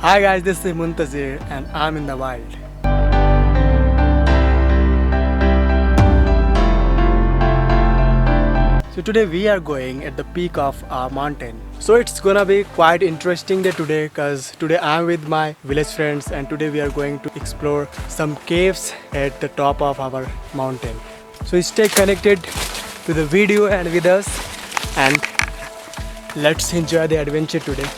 Hi guys, this is Muntazir and I'm in the wild. So today we are going at the peak of our mountain. So it's gonna be quite interesting day today because today I'm with my village friends and today we are going to explore some caves at the top of our mountain. So stay connected to the video and with us and let's enjoy the adventure today.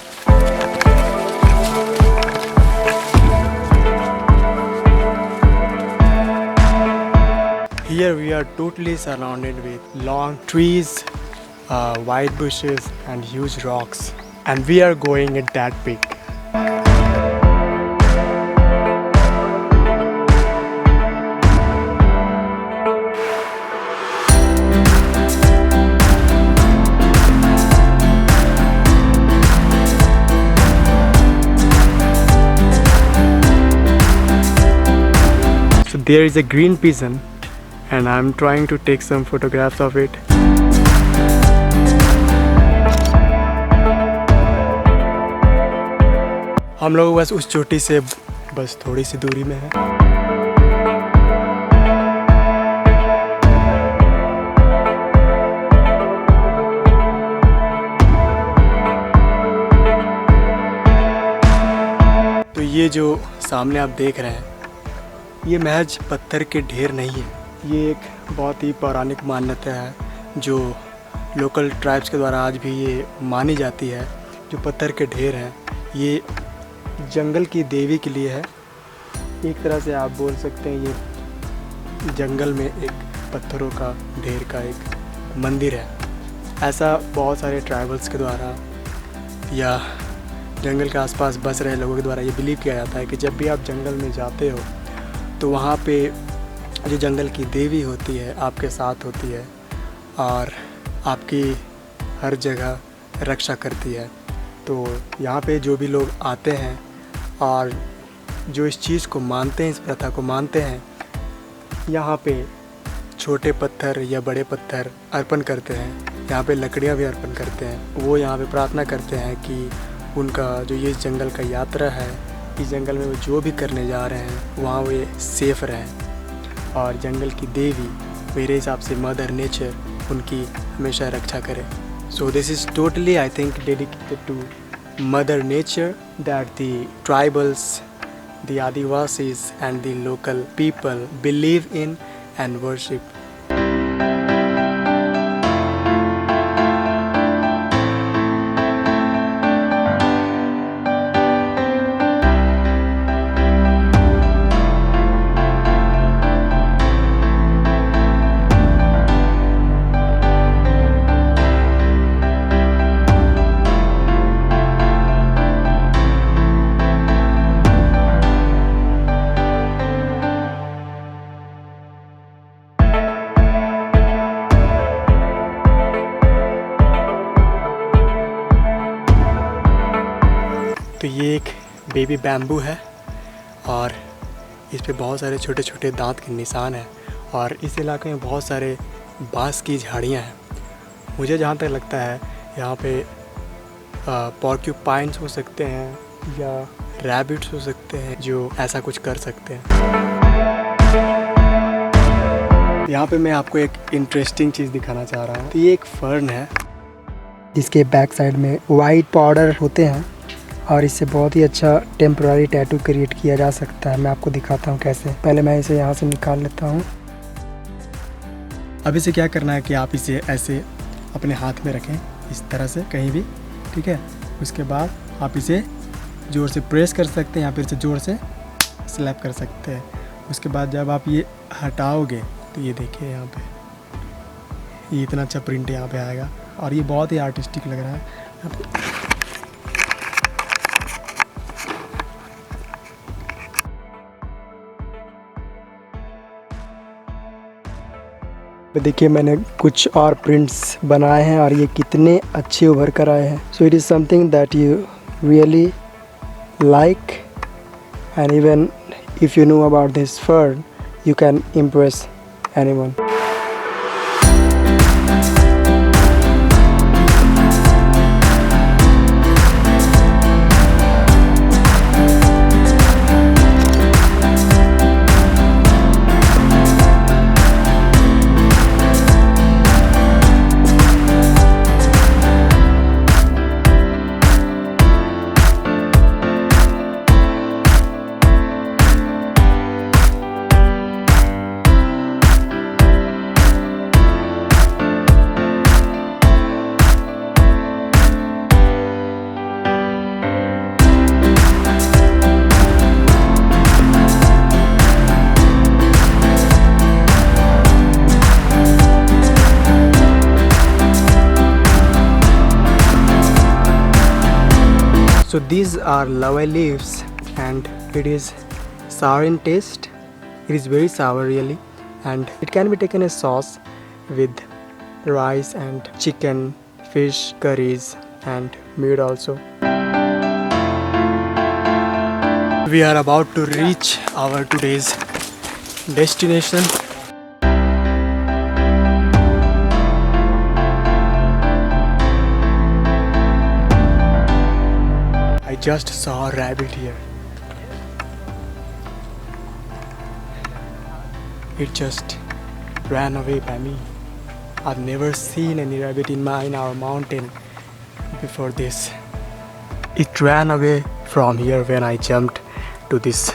Here we are totally surrounded with long trees, wide bushes and huge rocks, and we are going at that peak. So there is a green pigeon and I'm trying to take some photographs of it. हम लोग बस उस चोटी से बस थोड़ी सी दूरी में है। तो ये जो सामने आप देख रहे हैं ये महज पत्थर के ढेर नहीं है, ये एक बहुत ही पौराणिक मान्यता है जो लोकल ट्राइब्स के द्वारा आज भी ये मानी जाती है। जो पत्थर के ढेर हैं ये जंगल की देवी के लिए है। एक तरह से आप बोल सकते हैं ये जंगल में एक पत्थरों का ढेर का एक मंदिर है। ऐसा बहुत सारे ट्राइबल्स के द्वारा या जंगल के आसपास बस रहे लोगों के द्वारा ये बिलीव किया जाता है कि जब भी आप जंगल में जाते हो तो वहाँ पे जो जंगल की देवी होती है आपके साथ होती है और आपकी हर जगह रक्षा करती है। तो यहाँ पे जो भी लोग आते हैं और जो इस चीज़ को मानते हैं, इस प्रथा को मानते हैं, यहाँ पे छोटे पत्थर या बड़े पत्थर अर्पण करते हैं। यहाँ पे लकड़ियाँ भी अर्पण करते हैं। वो यहाँ पे प्रार्थना करते हैं कि उनका जो ये जंगल का यात्रा है, इस जंगल में वो जो भी करने जा रहे हैं वहाँ वो सेफ़ रहें और जंगल की देवी, मेरे हिसाब से मदर नेचर, उनकी हमेशा रक्षा करे। So this is totally I think dedicated to mother nature that the tribals, the adivasis and the local people believe in and worship. तो ये एक बेबी बैम्बू है और इस पे बहुत सारे छोटे छोटे दांत के निशान हैं और इस इलाके में बहुत सारे बांस की झाड़ियाँ हैं। मुझे जहाँ तक लगता है यहाँ पे पॉर्क्यूपाइन्स हो सकते हैं या रैबिट्स हो सकते हैं जो ऐसा कुछ कर सकते हैं। यहाँ पे मैं आपको एक इंटरेस्टिंग चीज़ दिखाना चाह रहा हूँ। तो ये एक फर्न है जिसके बैक साइड में वाइट पाउडर होते हैं और इससे बहुत ही अच्छा टेम्पररी टैटू क्रिएट किया जा सकता है। मैं आपको दिखाता हूँ कैसे। पहले मैं इसे यहाँ से निकाल लेता हूँ। अब इसे क्या करना है कि आप इसे ऐसे अपने हाथ में रखें इस तरह से कहीं भी, ठीक है। उसके बाद आप इसे ज़ोर से प्रेस कर सकते हैं या फिर इसे ज़ोर से स्लैप कर सकते हैं। उसके बाद जब आप ये हटाओगे तो ये देखिए यहाँ पे ये इतना अच्छा प्रिंट यहाँ पे आएगा और ये बहुत ही आर्टिस्टिक लग रहा है। देखिए मैंने कुछ और प्रिंट्स बनाए हैं और ये कितने अच्छे उभर कर आए हैं। So it is something that you really like and even if you know about this fern you can impress anyone. So these are lava leaves and it is sour in taste. It is very sour really, and it can be taken as sauce with rice and chicken, fish, curries and meat also. We are about to reach our today's destination. I just saw a rabbit here. It just ran away by me. I've never seen any rabbit in our mountain before this. It ran away from here when I jumped to this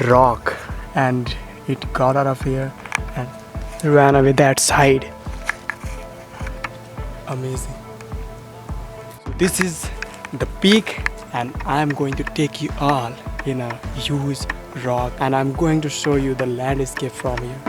rock, and it got out of here and ran away that side. Amazing. So this is the peak, and I'm going to take you all in a huge rock, and I'm going to show you the landscape from here.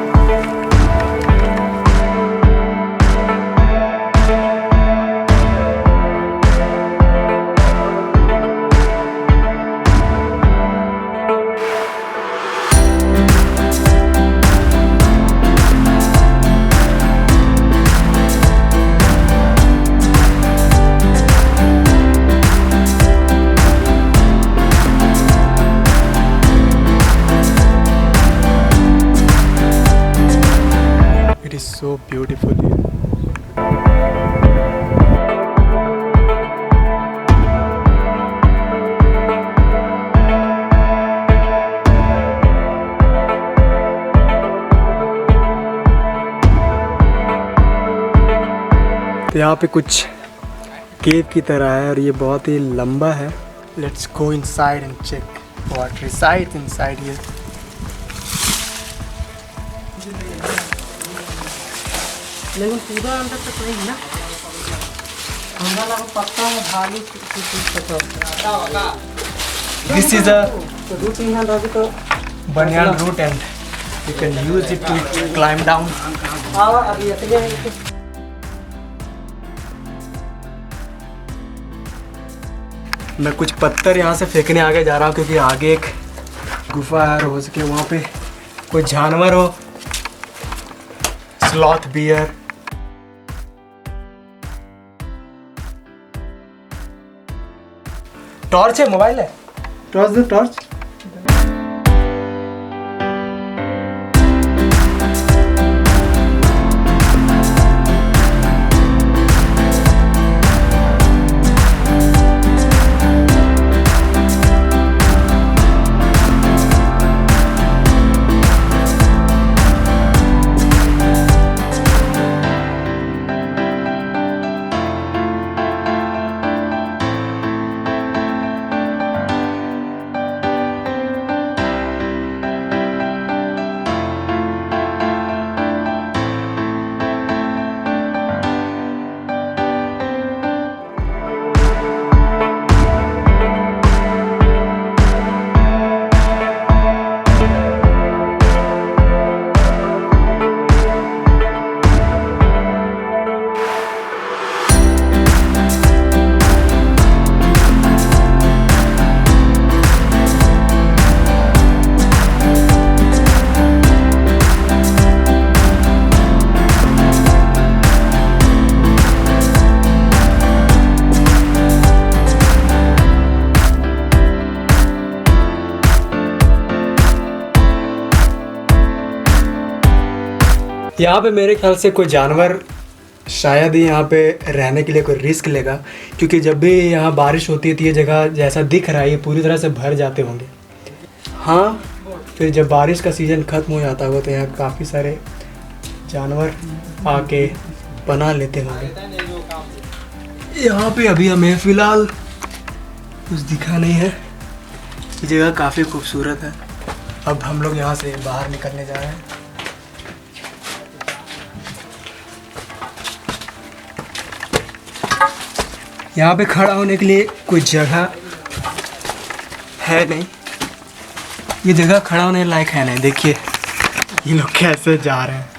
It is so beautiful here. तो यहाँ पे कुछ केव की तरह है और ये बहुत ही लंबा है. Let's go inside and check what resides inside here. लेकिन पूरा अंदर तक नहीं है ना, हमरा लगा पत्ता में भाली This is a रूट यहाँ रवि तो banyan root and you can use it to climb down. आवा अभी अकेले मैं कुछ पत्थर यहाँ से फेंकने आगे जा रहा हूँ क्योंकि आगे एक गुफा है और हो सके वहाँ पे कोई जानवर हो. Sloth bear. टॉर्च है, मोबाइल है. टॉर्च दो, टॉर्च. यहाँ पे मेरे ख्याल से कोई जानवर शायद ही यहाँ पे रहने के लिए कोई रिस्क लेगा, क्योंकि जब भी यहाँ बारिश होती है तो ये जगह जैसा दिख रहा है ये पूरी तरह से भर जाते होंगे. हाँ, फिर जब बारिश का सीज़न ख़त्म हो जाता होगा तो यहाँ काफ़ी सारे जानवर आके पनाह लेते होंगे. यहाँ पे अभी हमें फ़िलहाल कुछ दिखा नहीं है. ये जगह काफ़ी खूबसूरत है. अब हम लोग यहाँ से बाहर निकलने जा रहे हैं. यहाँ पे खड़ा होने के लिए कोई जगह है नहीं. ये जगह खड़ा होने लायक है नहीं. देखिए ये लोग कैसे जा रहे हैं.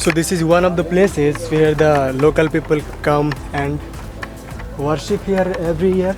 So this is one of the places where the local people come and worship here every year.